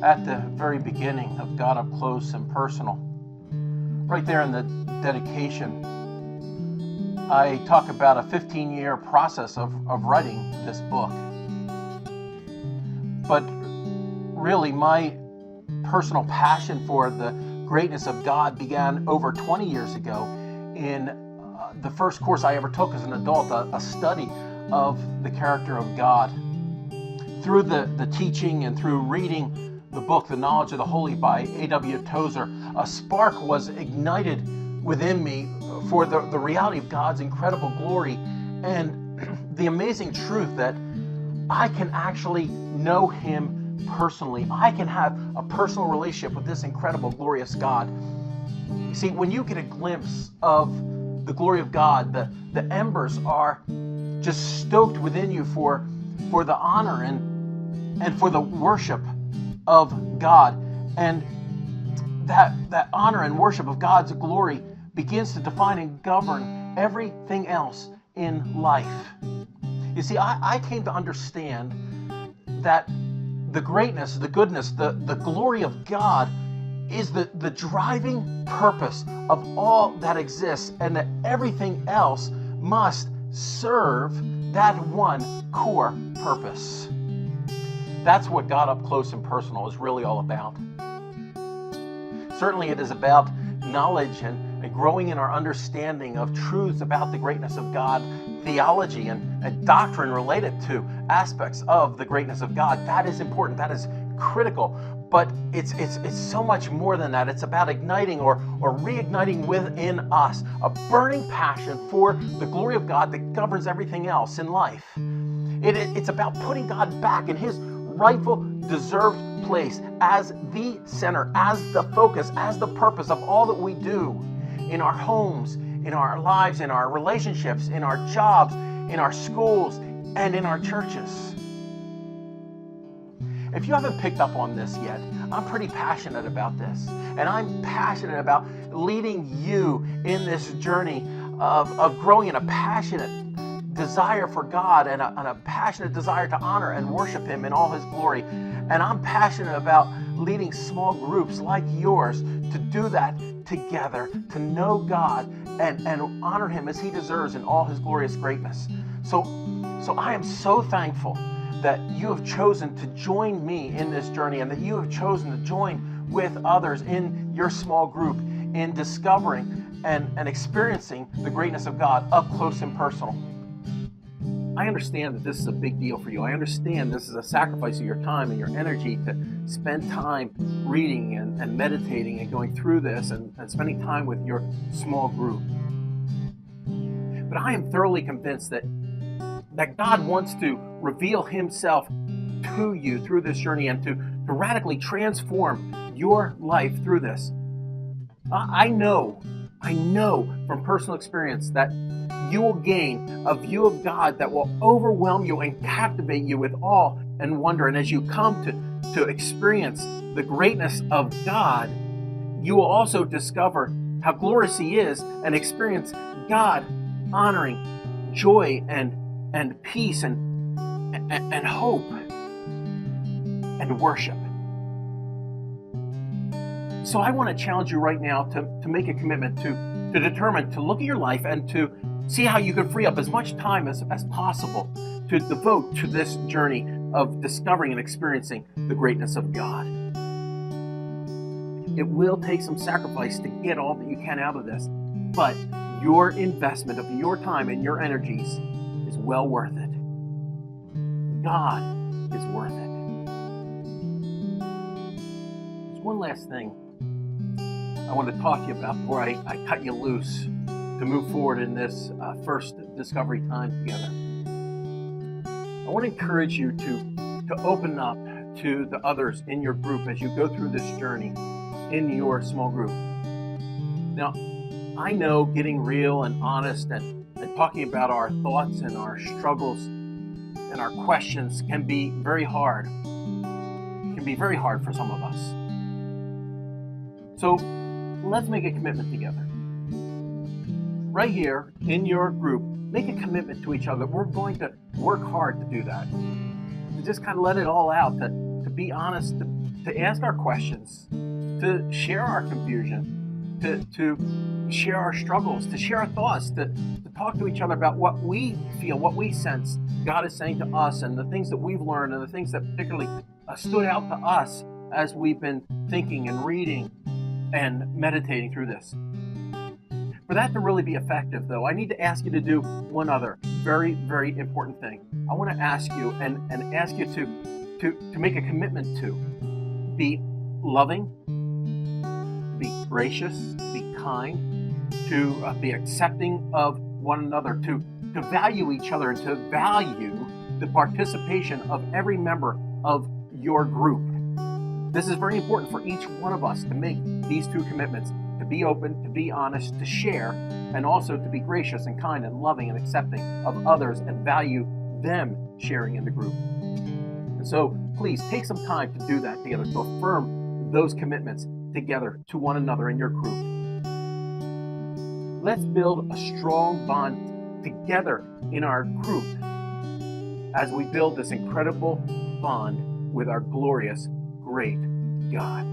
at the very beginning of God Up Close and Personal. Right there in the dedication, I talk about a 15-year process of writing this book. But really, my personal passion for the greatness of God began over 20 years ago in the first course I ever took as an adult, a study of the character of God. Through the teaching and through reading the book, The Knowledge of the Holy by A.W. Tozer, a spark was ignited within me for the reality of God's incredible glory and the amazing truth that I can actually know Him personally. I can have a personal relationship with this incredible, glorious God. You see, when you get a glimpse of the glory of God, the embers are just stoked within you for the honor and for the worship of God. And that honor and worship of God's glory begins to define and govern everything else in life. You see, I came to understand that the greatness, the goodness, the glory of God is the driving purpose of all that exists, and that everything else must serve that one core purpose. That's what God Up Close and Personal is really all about. Certainly it is about knowledge and growing in our understanding of truths about the greatness of God, theology and doctrine related to aspects of the greatness of God. That is important. That is critical. But it's so much more than that. It's about igniting or reigniting within us a burning passion for the glory of God that governs everything else in life. It's about putting God back in His rightful, deserved place as the center, as the focus, as the purpose of all that we do in our homes, in our lives, in our relationships, in our jobs, in our schools, and in our churches. If you haven't picked up on this yet, I'm pretty passionate about this. And I'm passionate about leading you in this journey of growing in a passionate desire for God and a passionate desire to honor and worship Him in all His glory. And I'm passionate about leading small groups like yours to do that together, to know God and honor Him as He deserves in all His glorious greatness. So I am so thankful that you have chosen to join me in this journey, and that you have chosen to join with others in your small group in discovering and experiencing the greatness of God up close and personal. I understand that this is a big deal for you. I understand this is a sacrifice of your time and your energy to spend time reading and meditating and going through this and spending time with your small group. But I am thoroughly convinced that God wants to reveal Himself to you through this journey and to radically transform your life through this. I know from personal experience that you will gain a view of God that will overwhelm you and captivate you with awe and wonder. And as you come to experience the greatness of God, you will also discover how glorious He is and experience God honoring joy and peace and hope and worship. So I want to challenge you right now to make a commitment to determine to look at your life and to see how you can free up as much time as possible to devote to this journey of discovering and experiencing the greatness of God. It will take some sacrifice to get all that you can out of this, but your investment of your time and your energies is well worth it. God is worth it. There's one last thing I want to talk to you about before I cut you loose to move forward in this first discovery time together. I want to encourage you to open up to the others in your group as you go through this journey in your small group. Now, I know getting real and honest and talking about our thoughts and our struggles and our questions can be very hard. It can be very hard for some of us. So let's make a commitment together. Right here in your group, make a commitment to each other. We're going to work hard to do that. To just kind of let it all out, to be honest, to ask our questions, to share our confusion, to share our struggles, to share our thoughts, to talk to each other about what we feel, what we sense God is saying to us, and the things that we've learned, and the things that particularly stood out to us as we've been thinking and reading and meditating through this. For that to really be effective, though, I need to ask you to do one other very, very important thing. I want to ask you and ask you to make a commitment to be loving, to be gracious, to be kind, to be accepting of one another, to value each other, and to value the participation of every member of your group. This is very important for each one of us to make these two commitments: to be open, to be honest, to share, and also to be gracious and kind and loving and accepting of others and value them sharing in the group. And so please take some time to do that together, to affirm those commitments together to one another in your group. Let's build a strong bond together in our group as we build this incredible bond with our glorious, great God.